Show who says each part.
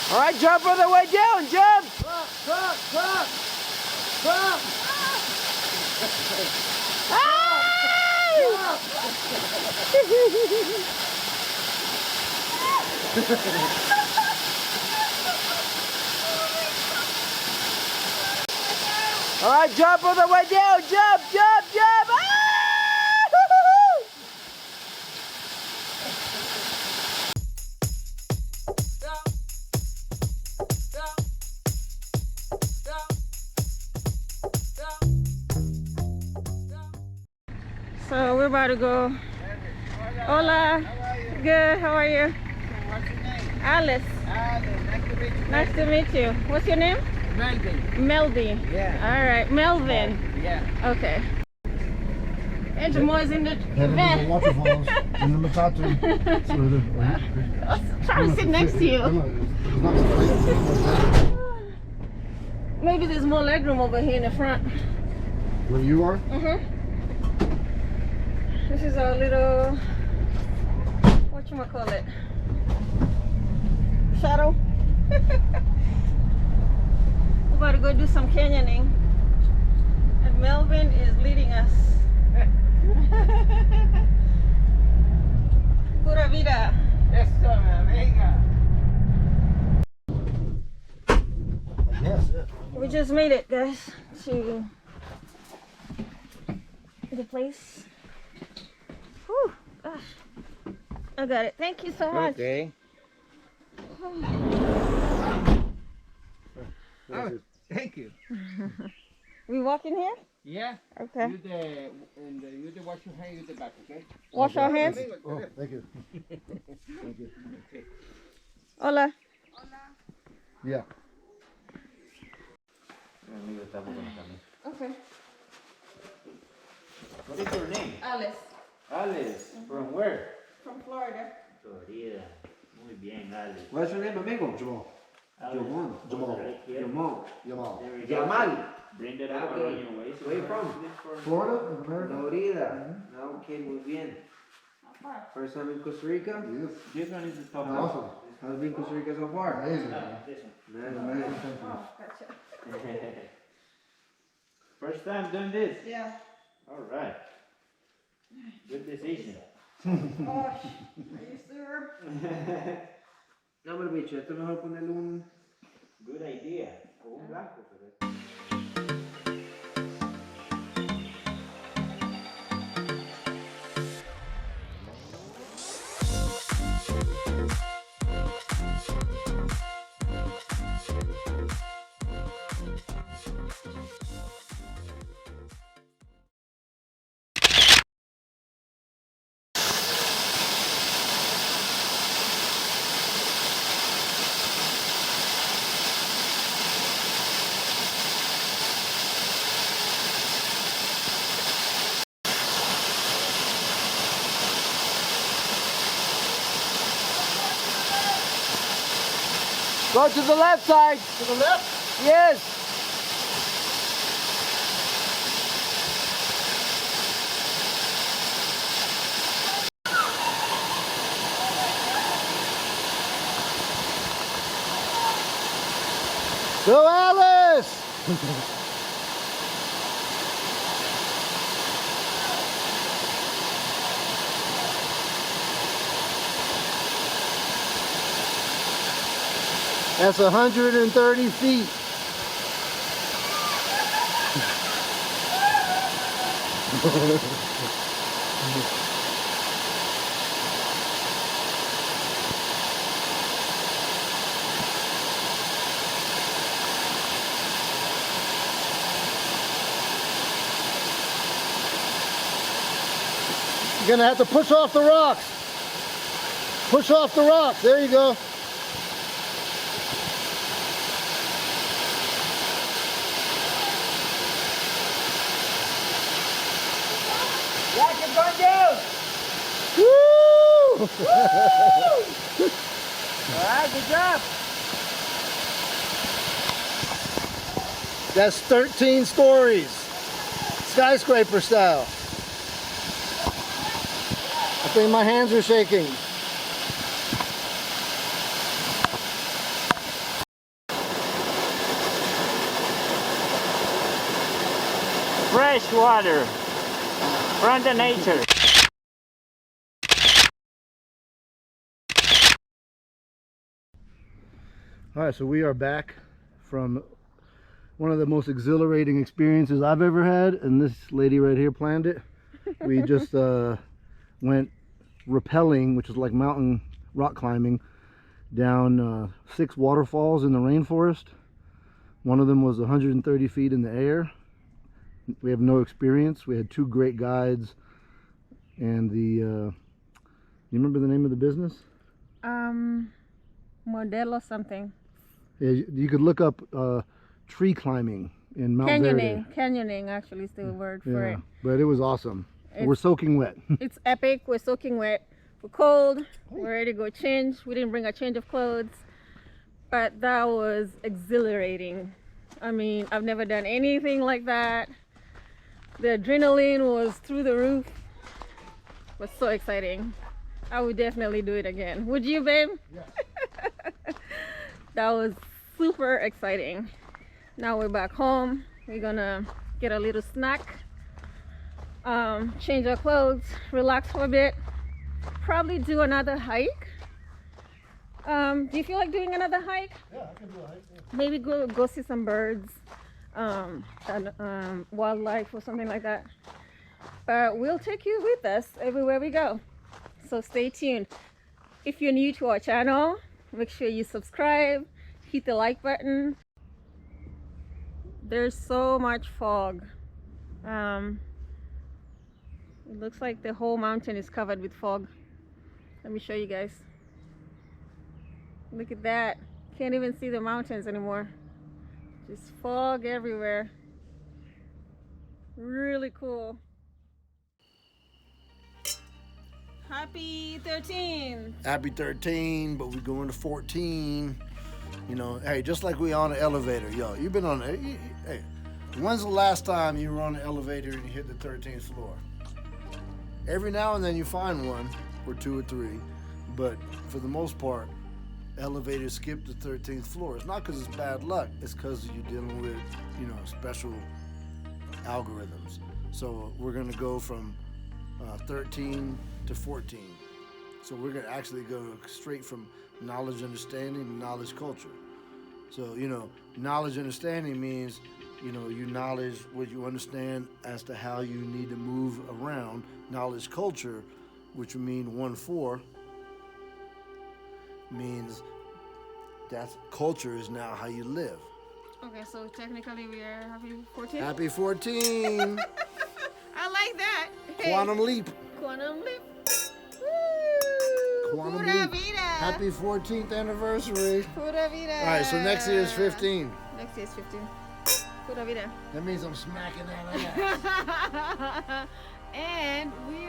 Speaker 1: All right, jump all the way down, jump. All right, jump all the way down, jump, jump, jump.
Speaker 2: So we're about to go. Hola. Good. How are you?
Speaker 1: What's your name?
Speaker 2: Alice.
Speaker 1: Nice to meet you.
Speaker 2: Nice to meet you. What's your name?
Speaker 1: Melvin.
Speaker 2: Melby.
Speaker 1: Yeah.
Speaker 2: All right. Melvin.
Speaker 1: Yeah.
Speaker 2: Okay. And Jamal's in the
Speaker 3: Headed
Speaker 2: van.
Speaker 3: to the Waterfalls in the Matatu. So
Speaker 2: I was trying to sit next to you. Maybe there's more legroom over here in the front.
Speaker 3: Where you are?
Speaker 2: This is our little, whatchamacallit, shuttle. We're about to go do some canyoning. And Melvin is leading us. Pura vida.
Speaker 1: Eso, mi amiga.
Speaker 3: Yes.
Speaker 2: We just made it, guys, to the place. Whew, gosh. I got it. Thank you so much.
Speaker 1: Okay. Oh, thank you.
Speaker 2: We walk in here?
Speaker 1: Yeah.
Speaker 2: Okay.
Speaker 1: You the wash your hands, you the back, okay?
Speaker 2: Wash our hands.
Speaker 3: Oh, thank you. Thank you.
Speaker 2: Hola.
Speaker 3: Yeah.
Speaker 2: Okay.
Speaker 4: What is your name?
Speaker 2: Alice.
Speaker 4: Alice. From where?
Speaker 2: From Florida.
Speaker 4: Florida. Muy bien, Alice.
Speaker 1: What's your name, amigo?
Speaker 3: Jamal.
Speaker 4: Alice.
Speaker 3: Jamal.
Speaker 4: Right here.
Speaker 1: Jamal.
Speaker 3: Jamal.
Speaker 4: There we go.
Speaker 1: Jamal.
Speaker 4: Bring that up
Speaker 1: Okay.
Speaker 4: on your way.
Speaker 1: Where you from?
Speaker 3: Florida, in America?
Speaker 1: Florida. Okay, muy bien. First time in Costa Rica?
Speaker 3: Yes.
Speaker 4: This one is the top one.
Speaker 3: Awesome.
Speaker 1: How's been Costa Rica so far?
Speaker 3: Amazing, man.
Speaker 4: This one.
Speaker 1: Nice, nice.
Speaker 2: Oh, gotcha.
Speaker 4: First time doing this?
Speaker 2: Yeah.
Speaker 4: All right. Good decision.
Speaker 2: Gosh. Are you sure?
Speaker 1: No, pero bicho, esto es mejor ponerle un...
Speaker 4: Good idea. O un blanco, pero...
Speaker 1: Go to the left side.
Speaker 3: To the left?
Speaker 1: Yes. Go, Alice! That's 130 feet. You're gonna have to push off the rocks. Push off the rocks. There you go. Yeah, keep going down. Woo! Woo! All right, good job. That's 13 stories, skyscraper style. I think my hands are shaking.
Speaker 4: fresh water from the nature.
Speaker 1: All right, so we are back from one of the most exhilarating experiences I've ever had, and this lady right here planned it. We just went rappelling, which is like mountain rock climbing, down 6 waterfalls in the rainforest. One of them was 130 feet in the air. We have no experience. We had 2 great guides, and you remember the name of the business?
Speaker 2: Modelo something.
Speaker 1: Yeah, you could look up tree climbing in MONTEVERDE.
Speaker 2: Canyoning actually is the word for it.
Speaker 1: But it was awesome. We're soaking wet.
Speaker 2: It's epic. We're soaking wet. We're cold. We're ready to go change. We didn't bring a change of clothes, but that was exhilarating. I mean, I've never done anything like that. The adrenaline was through the roof. It was so exciting. I would definitely do it again. Would you, babe?
Speaker 1: Yes.
Speaker 2: That was super exciting. Now we're back home. We're gonna get a little snack, change our clothes, relax for a bit, probably do another hike. Do you feel like doing another hike?
Speaker 1: Yeah, I can do a hike. Yeah.
Speaker 2: Maybe go see some birds, and wildlife or something like that. But we'll take you with us everywhere we go. So stay tuned. If you're new to our channel, make sure you subscribe, hit the like button. There's so much fog. It looks like the whole mountain is covered with fog. Let me show you guys. Look at that. Can't even see the mountains anymore. Just fog everywhere. Really cool. Happy 13.
Speaker 1: Happy 13, but we're going to 14. You know, hey, just like we on an elevator, yo. You've been on hey, when's the last time you were on an elevator and you hit the 13th floor? Every now and then you find one, or 2 or 3, but for the most part, elevators skip the 13th floor. It's not because it's bad luck, it's because you're dealing with, you know, special algorithms. So we're gonna go from 13 to 14. So we're gonna actually go straight from knowledge understanding to knowledge culture. So, you know, knowledge understanding means, you know, you knowledge what you understand as to how you need to move around. Knowledge culture, which would mean 1-4, means that culture is now how you live.
Speaker 2: Okay, so technically we are happy 14?
Speaker 1: Happy 14!
Speaker 2: I like that. Hey.
Speaker 1: Quantum leap.
Speaker 2: Quantum leap. Woo!
Speaker 1: Quantum
Speaker 2: Pura
Speaker 1: leap.
Speaker 2: vida.
Speaker 1: Happy 14th anniversary.
Speaker 2: Pura vida.
Speaker 1: All right, so next year is 15.
Speaker 2: Next year is 15. Pura vida.
Speaker 1: That means I'm smacking that ass.
Speaker 2: And we